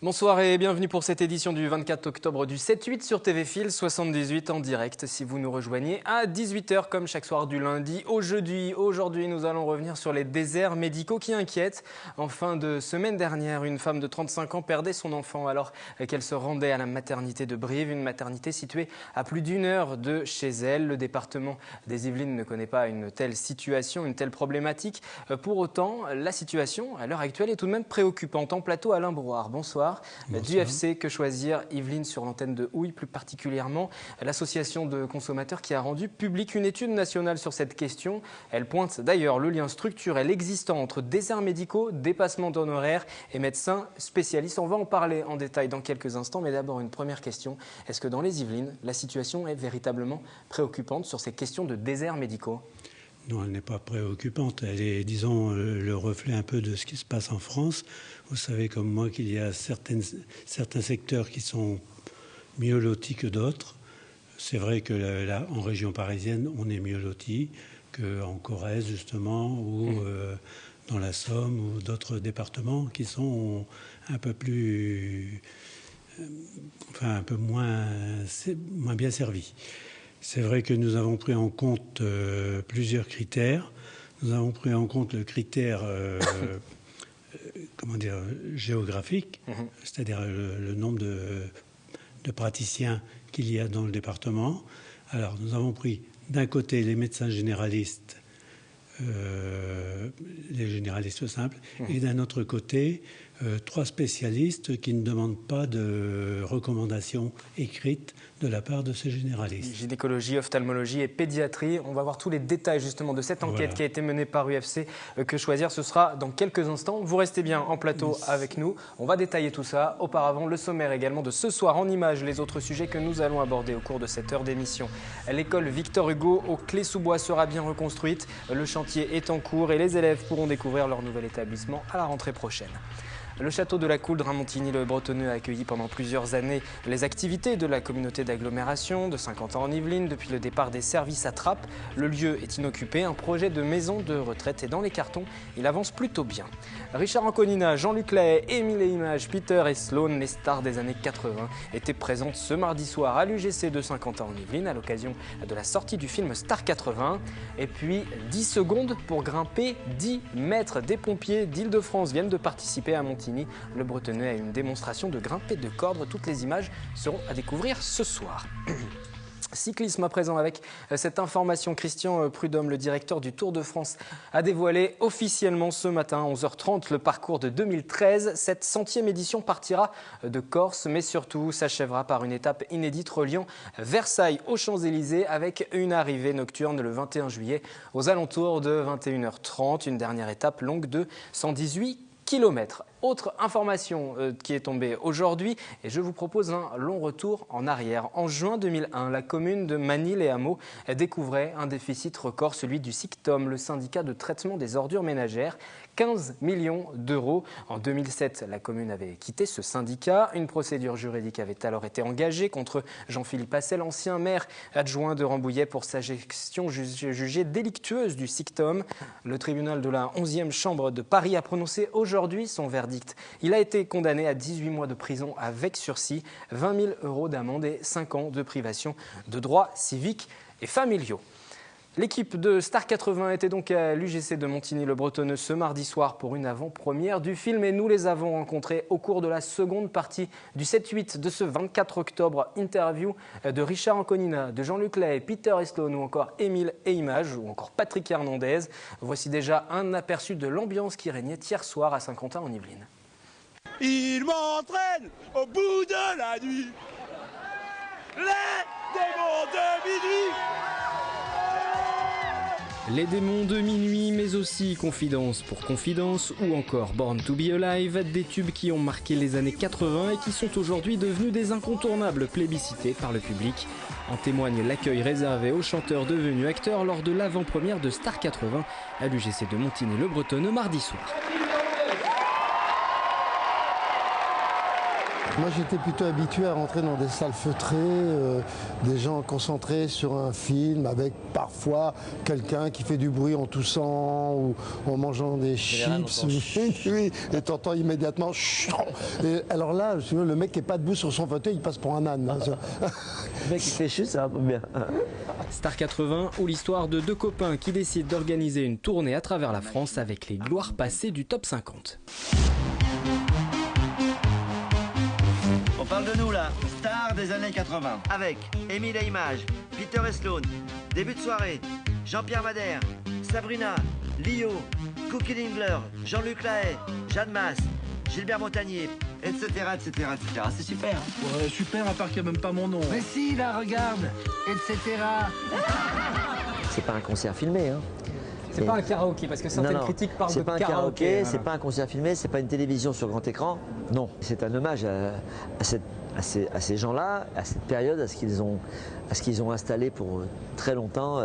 Bonsoir et bienvenue pour cette édition du 24 octobre du 7-8 sur TV Fil 78 en direct. Si vous nous rejoignez à 18h comme chaque soir du lundi au jeudi. Aujourd'hui, nous allons revenir sur les déserts médicaux qui inquiètent. En fin de semaine dernière, une femme de 35 ans perdait son enfant alors qu'elle se rendait à la maternité de Brive, une maternité située à plus d'une heure de chez elle. Le département des Yvelines ne connaît pas une telle situation, une telle problématique. Pour autant, la situation à l'heure actuelle est tout de même préoccupante. En plateau, Alain Brouard, bonsoir. Du FC Que Choisir Yvelines sur l'antenne de Houille, plus particulièrement l'association de consommateurs qui a rendu publique une étude nationale sur cette question. Elle pointe d'ailleurs le lien structurel existant entre déserts médicaux, dépassement d'honoraires et médecins spécialistes. On va en parler en détail dans quelques instants, mais d'abord une première question. Est-ce que dans les Yvelines, la situation est véritablement préoccupante sur ces questions de déserts médicaux ? Non, elle n'est pas préoccupante. Elle est, disons, le reflet un peu de ce qui se passe en France. Vous savez comme moi qu'il y a certains secteurs qui sont mieux lotis que d'autres. C'est vrai que là, en région parisienne, on est mieux lotis qu'en Corrèze, justement, ou dans la Somme, ou d'autres départements qui sont un peu plus... un peu moins bien servis. C'est vrai que nous avons pris en compte plusieurs critères. Nous avons pris en compte le critère géographique, c'est-à-dire le nombre de praticiens qu'il y a dans le département. Alors, nous avons pris d'un côté les médecins généralistes, les généralistes simples, et d'un autre côté, 3 spécialistes qui ne demandent pas de recommandations écrites de la part de ces généralistes. Gynécologie, ophtalmologie et pédiatrie. On va voir tous les détails justement de cette enquête qui a été menée par UFC Que Choisir. Ce sera dans quelques instants. Vous restez bien en plateau avec nous. On va détailler tout ça. Auparavant, le sommaire également de ce soir en images, les autres sujets que nous allons aborder au cours de cette heure d'émission. L'école Victor Hugo au Clé-sous-Bois sera bien reconstruite. Le chantier est en cours et les élèves pourront découvrir leur nouvel établissement à la rentrée prochaine. Le château de la Couldre à Montigny-le-Bretonneux a accueilli pendant plusieurs années les activités de la communauté d'agglomération de Saint-Quentin en Yvelines. Depuis le départ des services à Trappes, le lieu est inoccupé. Un projet de maison de retraite est dans les cartons. Il avance plutôt bien. Richard Anconina, Jean-Luc Lahaye, Émile Images, Peter et Sloan, les stars des années 80, étaient présentes ce mardi soir à l'UGC de Saint-Quentin en Yvelines à l'occasion de la sortie du film Star 80. Et puis 10 secondes pour grimper 10 mètres. Des pompiers d'Île-de-France viennent de participer à Montigny. Le Bretonneux a une démonstration de grimper de corde. Toutes les images seront à découvrir ce soir. Cyclisme à présent avec cette information. Christian Prudhomme, le directeur du Tour de France, a dévoilé officiellement ce matin à 11h30 le parcours de 2013. Cette 100e édition partira de Corse, mais surtout s'achèvera par une étape inédite reliant Versailles aux Champs-Élysées avec une arrivée nocturne le 21 juillet aux alentours de 21h30. Une dernière étape longue de 118 km. Autre information qui est tombée aujourd'hui, et je vous propose un long retour en arrière. En juin 2001, la commune de Manille-les-Hameaux découvrait un déficit record, celui du SICTOM, le syndicat de traitement des ordures ménagères. 15 millions d'euros. En 2007, la commune avait quitté ce syndicat. Une procédure juridique avait alors été engagée contre Jean-Philippe Assel, ancien maire adjoint de Rambouillet, pour sa gestion jugée délictueuse du SICTOM. Le tribunal de la 11e chambre de Paris a prononcé aujourd'hui son verdict. Il a été condamné à 18 mois de prison avec sursis, 20 000 euros d'amende et 5 ans de privation de droits civiques et familiaux. L'équipe de Star 80 était donc à l'UGC de Montigny-le-Bretonneux ce mardi soir pour une avant-première du film et nous les avons rencontrés au cours de la seconde partie du 7-8 de ce 24 octobre. Interview de Richard Anconina, de Jean-Luc Lahaye, Peter et Sloan ou encore Émile et Images ou encore Patrick Hernandez. Voici déjà un aperçu de l'ambiance qui régnait hier soir à Saint-Quentin en Yvelines. Il m'entraîne au bout de la nuit, les démons de minuit. Les démons de minuit, mais aussi Confidence pour Confidence ou encore Born to be Alive, des tubes qui ont marqué les années 80 et qui sont aujourd'hui devenus des incontournables plébiscités par le public. En témoigne l'accueil réservé aux chanteurs devenus acteurs lors de l'avant-première de Star 80 à l'UGC de Montigny-le-Bretonneux mardi soir. Moi, j'étais plutôt habitué à rentrer dans des salles feutrées, des gens concentrés sur un film, avec parfois quelqu'un qui fait du bruit en toussant ou en mangeant des chips. Oui, et t'entends immédiatement. Et alors là, le mec qui n'est pas debout sur son fauteuil, il passe pour un âne. Le mec qui fait chute, ça va pas bien. Star 80 ou l'histoire de deux copains qui décident d'organiser une tournée à travers la France avec les gloires passées du top 50. On parle de nous là, stars des années 80. Avec Émile et Images, Peter et Sloan, Début de soirée, Jean-Pierre Madère, Sabrina, Lio, Cookie Dingler, Jean-Luc Lahaye, Jeanne Masse, Gilbert Montagnier, etc. etc. C'est super. Ouais, super, à part qu'il n'y a même pas mon nom. Mais si, là, regarde, etc. C'est pas un concert filmé, hein. C'est pas un karaoké, parce que certaines critiques parlent de karaoké. C'est pas un karaoké, c'est pas un concert filmé, c'est pas une télévision sur grand écran. Non, c'est un hommage à ces gens-là, à cette période, à ce qu'ils ont installé pour très longtemps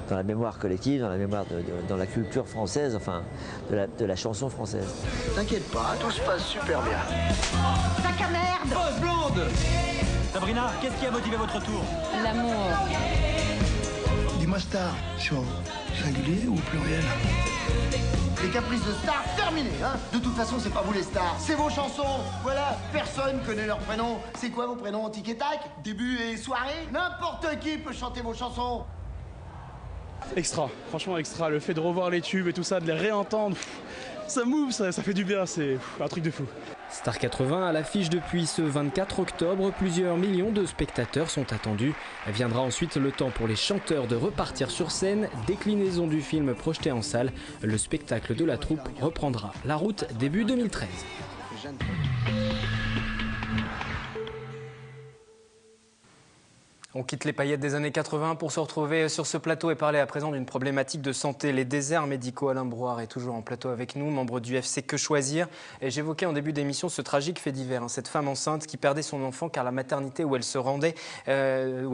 dans la mémoire collective, dans la mémoire dans la culture française, enfin de la chanson française. T'inquiète pas, tout se passe super bien. Sac à merde! Boss blonde! Sabrina, qu'est-ce qui a motivé votre retour? L'amour. Dis-moi Star, sur singulier ou pluriel? Les caprices de stars, terminé, hein. De toute façon, c'est pas vous les stars, c'est vos chansons. Voilà, personne connaît leur prénom. C'est quoi vos prénoms? Tic et tac? Début et soirée? N'importe qui peut chanter vos chansons. Extra, franchement extra. Le fait de revoir les tubes et tout ça, de les réentendre, ça move, ça fait du bien, c'est un truc de fou. Star 80 à l'affiche depuis ce 24 octobre, plusieurs millions de spectateurs sont attendus. Viendra ensuite le temps pour les chanteurs de repartir sur scène, déclinaison du film projeté en salle. Le spectacle de la troupe reprendra la route début 2013. On quitte les paillettes des années 80 pour se retrouver sur ce plateau et parler à présent d'une problématique de santé. Les déserts médicaux. Alain Brouard est toujours en plateau avec nous, membre du UFC Que Choisir. Et j'évoquais en début d'émission ce tragique fait divers, hein, cette femme enceinte qui perdait son enfant car la maternité où elle se rendait, où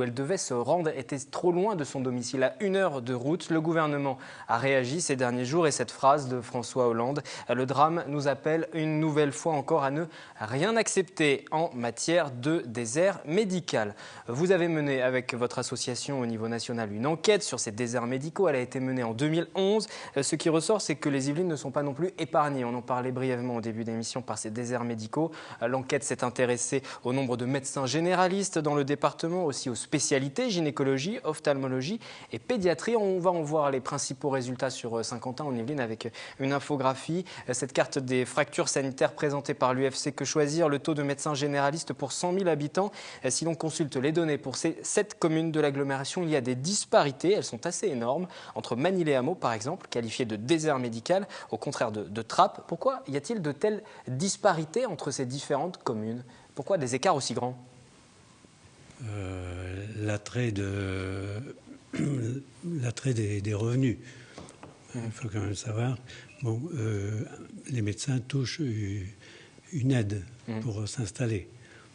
elle devait se rendre, était trop loin de son domicile, à 1 heure de route. Le gouvernement a réagi ces derniers jours et cette phrase de François Hollande: le drame nous appelle une nouvelle fois encore à ne rien accepter en matière de désert médical. Vous avez mené avec votre association au niveau national une enquête sur ces déserts médicaux. Elle a été menée en 2011. Ce qui ressort, c'est que les Yvelines ne sont pas non plus épargnées. On en parlait brièvement au début d'émission par ces déserts médicaux. L'enquête s'est intéressée au nombre de médecins généralistes dans le département, aussi aux spécialités gynécologie, ophtalmologie et pédiatrie. On va en voir les principaux résultats sur Saint-Quentin en Yvelines avec une infographie. Cette carte des fractures sanitaires présentée par l'UFC Que Choisir, le taux de médecins généralistes pour 100 000 habitants. Si l'on consulte les données pour ces 7 communes de l'agglomération, il y a des disparités, elles sont assez énormes, entre Magny-les-Hameaux par exemple, qualifié de désert médical, au contraire de Trappes. Pourquoi y a-t-il de telles disparités entre ces différentes communes? Pourquoi des écarts aussi grands? L'attrait des revenus. Il faut quand même savoir, les médecins touchent une aide pour s'installer.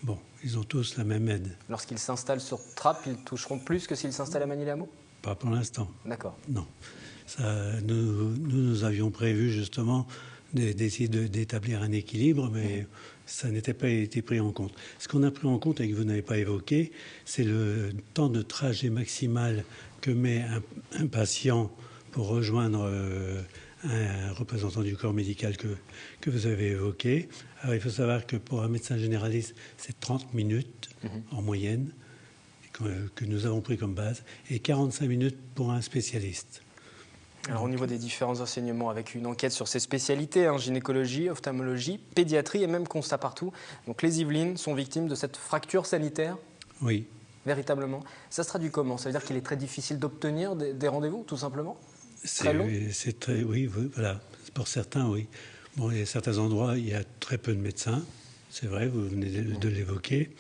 Bon, ils ont tous la même aide. Lorsqu'ils s'installent sur Trappes, ils toucheront plus que s'ils s'installent à Magny-les-Hameaux? Pas pour l'instant. D'accord. Non. Nous avions prévu justement d'essayer d'établir un équilibre, mais ça n'était pas été pris en compte. Ce qu'on a pris en compte et que vous n'avez pas évoqué, c'est le temps de trajet maximal que met un patient pour rejoindre un représentant du corps médical que vous avez évoqué. Alors, il faut savoir que pour un médecin généraliste, c'est 30 minutes en moyenne que nous avons pris comme base et 45 minutes pour un spécialiste. Alors au niveau des différents enseignements, avec une enquête sur ces spécialités, gynécologie, ophtalmologie, pédiatrie et même constat partout, donc les Yvelines sont victimes de cette fracture sanitaire? Oui. Véritablement. Ça se traduit comment? Ça veut dire qu'il est très difficile d'obtenir des rendez-vous, tout simplement? Très long? Oui, voilà. Pour certains, oui. Bon, il y a certains endroits, il y a très peu de médecins. C'est vrai, vous venez de l'évoquer.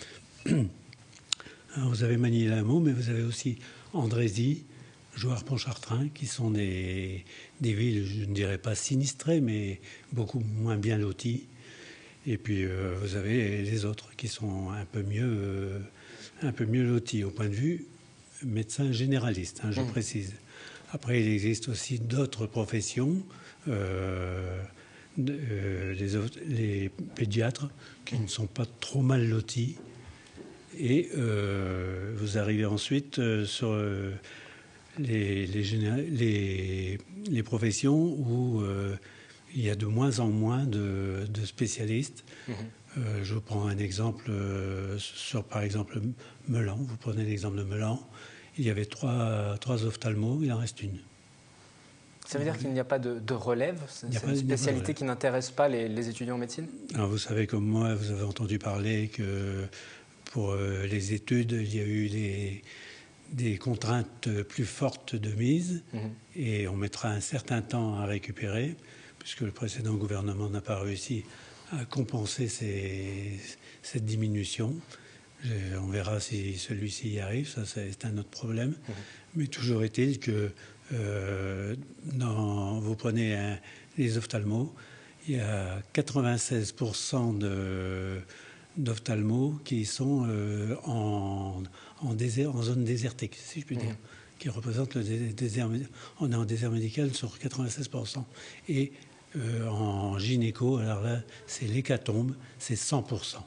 Alors, vous avez Magny-les-Hameaux, mais vous avez aussi Andrézy, Jouarre-Pontchartrain, qui sont des villes, je ne dirais pas sinistrées, mais beaucoup moins bien loties. Et puis, vous avez les autres qui sont un peu mieux lotis au point de vue médecin généraliste, je précise. Après, il existe aussi d'autres professions, les pédiatres qui ne sont pas trop mal lotis. Et vous arrivez ensuite sur les professions où il y a de moins en moins de spécialistes. Je vous prends un exemple sur, par exemple, Melan. Vous prenez l'exemple de Melan. Il y avait trois ophtalmos, il en reste une. Ça veut dire qu'il n'y a pas de relève? C'est une spécialité qui n'intéresse pas les étudiants en médecine? Alors vous savez comme moi, vous avez entendu parler que pour les études, il y a eu des contraintes plus fortes de mise et on mettra un certain temps à récupérer puisque le précédent gouvernement n'a pas réussi à compenser cette diminution. On verra si celui-ci y arrive, ça c'est un autre problème. Mais toujours est-il que vous prenez les ophtalmos, il y a 96% d'ophtalmos qui sont en zone désertique, si je puis dire, qui représentent le désert. On est en désert médical sur 96%. Et en gynéco, alors là, c'est l'hécatombe, c'est 100%.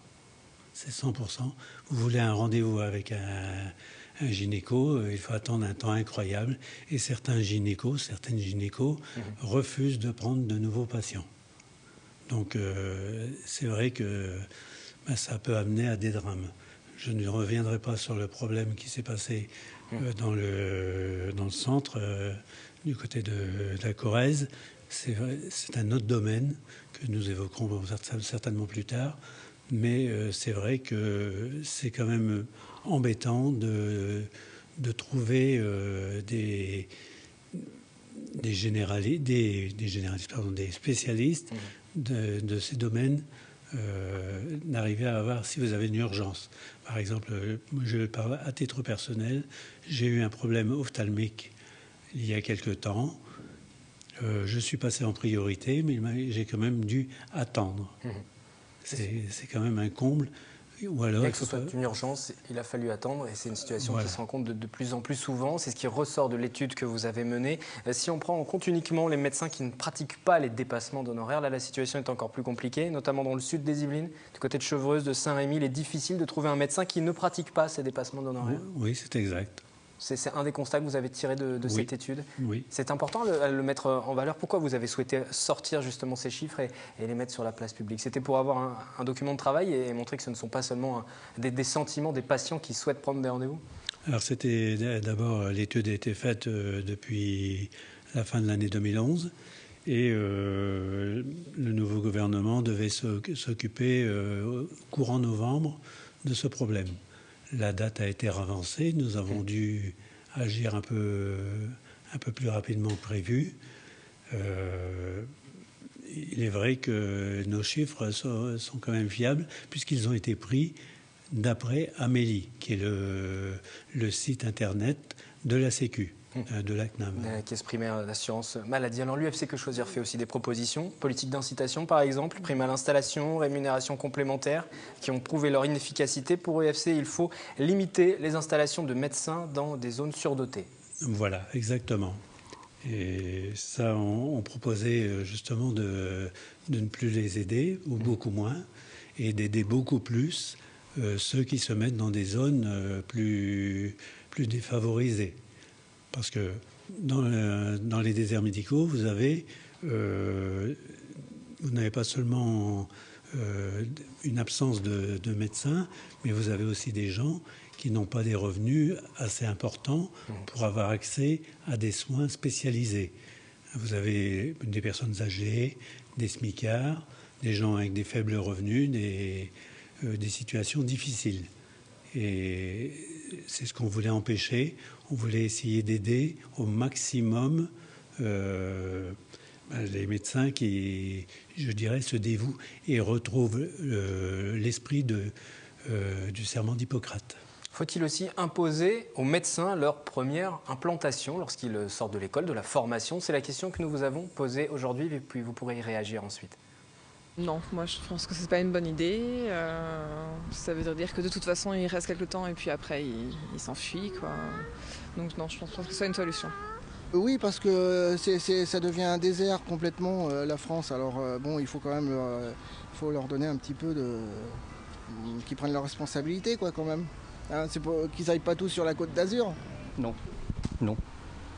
C'est 100%. Vous voulez un rendez-vous avec un gynéco, il faut attendre un temps incroyable. Et certaines gynécos refusent de prendre de nouveaux patients. Donc c'est vrai que ça peut amener à des drames. Je ne reviendrai pas sur le problème qui s'est passé dans le centre, du côté de la Corrèze. C'est un autre domaine que nous évoquerons certainement plus tard. Mais c'est vrai que c'est quand même embêtant de trouver des spécialistes de ces domaines, d'arriver à avoir, si vous avez une urgence. Par exemple, je parle à titre personnel, j'ai eu un problème ophtalmique il y a quelque temps. Je suis passé en priorité, mais j'ai quand même dû attendre. C'est quand même un comble. Ou alors, que ce soit une urgence, il a fallu attendre et c'est une situation qui se rencontre de plus en plus souvent. C'est ce qui ressort de l'étude que vous avez menée. Si on prend en compte uniquement les médecins qui ne pratiquent pas les dépassements d'honoraires, là la situation est encore plus compliquée, notamment dans le sud des Yvelines, du côté de Chevreuse, de Saint-Rémy. Il est difficile de trouver un médecin qui ne pratique pas ces dépassements d'honoraires. Oui, c'est exact. C'est un des constats que vous avez tiré de cette étude. Oui. C'est important de le mettre en valeur. Pourquoi vous avez souhaité sortir justement ces chiffres et les mettre sur la place publique? C'était pour avoir un document de travail et montrer que ce ne sont pas seulement des sentiments des patients qui souhaitent prendre des rendez-vous? Alors c'était d'abord, l'étude a été faite depuis la fin de l'année 2011 et le nouveau gouvernement devait s'occuper courant novembre de ce problème. La date a été avancée, nous avons dû agir un peu plus rapidement que prévu. Il est vrai que nos chiffres sont quand même fiables puisqu'ils ont été pris d'après Amélie, qui est le site internet de la Sécu. De la CNAM. La caisse primaire d'assurance maladie. Alors l'UFC Que Choisir fait aussi des propositions, politique d'incitation par exemple, prime à l'installation, rémunération complémentaire, qui ont prouvé leur inefficacité. Pour l'UFC, il faut limiter les installations de médecins dans des zones surdotées. Voilà, exactement. Et ça, on proposait justement de ne plus les aider, ou beaucoup moins, et d'aider beaucoup plus ceux qui se mettent dans des zones plus défavorisées. Parce que dans les déserts médicaux, vous n'avez pas seulement une absence de médecins, mais vous avez aussi des gens qui n'ont pas des revenus assez importants pour avoir accès à des soins spécialisés. Vous avez des personnes âgées, des smicards, des gens avec des faibles revenus, des situations difficiles. Et c'est ce qu'on voulait empêcher. On voulait essayer d'aider au maximum les médecins qui, je dirais, se dévouent et retrouvent l'esprit du serment d'Hippocrate. Faut-il aussi imposer aux médecins leur première implantation lorsqu'ils sortent de l'école, de la formation? C'est la question que nous vous avons posée aujourd'hui et puis vous pourrez y réagir ensuite. Non, moi je pense que c'est pas une bonne idée. Ça veut dire que de toute façon il reste quelques temps et puis après il s'enfuit, quoi. Donc non, je pense pas que ce soit une solution. Oui, parce que ça devient un désert complètement, la France. Alors bon, il faut quand même faut leur donner un petit peu qu'ils prennent leurs responsabilités, quoi, quand même. Hein, c'est pour qu'ils n'aillent pas tous sur la Côte d'Azur. Non, non.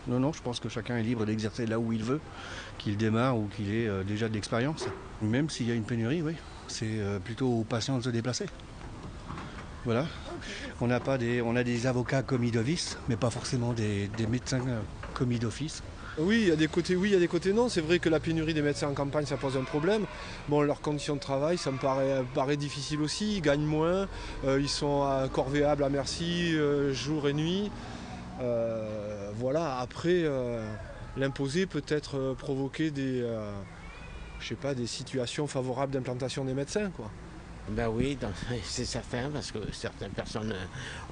Non, je pense que chacun est libre d'exercer là où il veut, qu'il démarre ou qu'il ait déjà de l'expérience. Même s'il y a une pénurie, oui, c'est plutôt aux patients de se déplacer. Voilà. On a des avocats commis d'office, mais pas forcément des médecins commis d'office. Oui, il y a des côtés oui, il y a des côtés non. C'est vrai que la pénurie des médecins en campagne, ça pose un problème. Bon, leurs conditions de travail, ça me paraît difficile aussi. Ils gagnent moins, ils sont corvéables à merci jour et nuit. Voilà, après, l'imposer peut-être provoquer des situations favorables d'implantation des médecins, quoi. Ben oui, c'est certain, parce que certaines personnes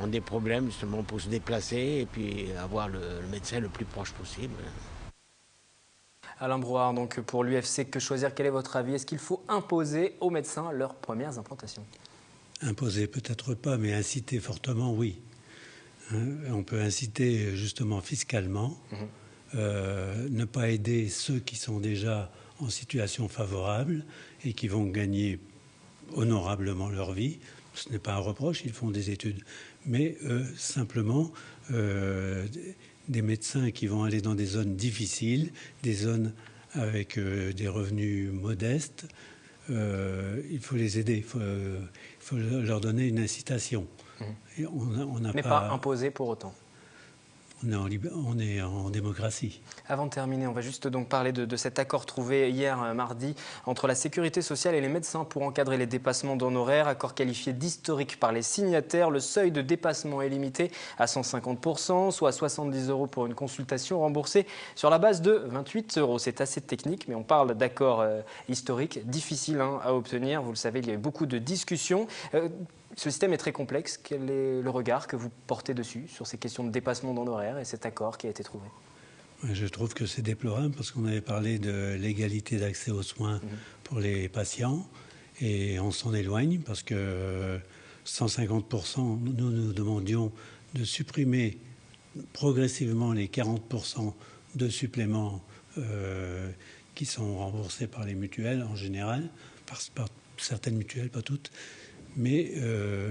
ont des problèmes justement pour se déplacer et puis avoir le médecin le plus proche possible. Alain Brouard, donc pour l'UFC Que Choisir, quel est votre avis? Est-ce qu'il faut imposer aux médecins leurs premières implantations? Imposer peut-être pas, mais inciter fortement, oui. On peut inciter justement fiscalement, ne pas aider ceux qui sont déjà en situation favorable et qui vont gagner honorablement leur vie. Ce n'est pas un reproche, ils font des études. Mais simplement, des médecins qui vont aller dans des zones difficiles, des zones avec des revenus modestes, il faut les aider, il faut leur donner une incitation. Et mais pas imposer pour autant. On est en démocratie. Avant de terminer, on va juste donc parler de cet accord trouvé hier mardi entre la Sécurité sociale et les médecins pour encadrer les dépassements d'honoraires. Accord qualifié d'historique par les signataires. Le seuil de dépassement est limité à 150%, soit 70 € pour une consultation remboursée sur la base de 28 €. C'est assez technique, mais on parle d'accord historique, difficile à obtenir. Vous le savez, il y a eu beaucoup de discussions. Ce système est très complexe. Quel est le regard que vous portez dessus, sur ces questions de dépassement d'honoraires et cet accord qui a été trouvé? Je trouve que c'est déplorable parce qu'on avait parlé de l'égalité d'accès aux soins pour les patients et on s'en éloigne parce que 150%, nous demandions de supprimer progressivement les 40% de suppléments qui sont remboursés par les mutuelles en général, par certaines mutuelles, pas toutes. Mais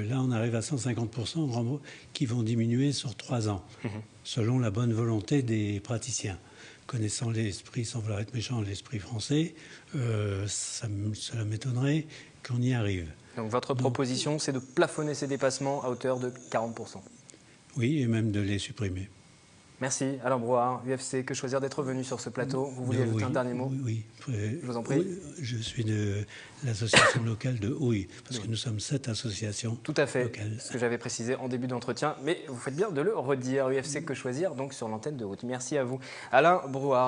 là, on arrive à 150% qui vont diminuer sur 3 ans, selon la bonne volonté des praticiens. Connaissant l'esprit, sans vouloir être méchant, l'esprit français, cela m'étonnerait qu'on y arrive. Donc votre proposition, c'est de plafonner ces dépassements à hauteur de 40%. Oui, et même de les supprimer. Merci Alain Brouard, UFC Que Choisir, d'être venu sur ce plateau. Vous vouliez ajouter un dernier mot? Oui. Je vous en prie. Je suis de l'association locale de Houille, parce que nous sommes 7 associations locales. Tout à fait, ce que j'avais précisé en début d'entretien, mais vous faites bien de le redire. UFC Que Choisir, donc sur l'antenne de Haute. Merci à vous Alain Brouard.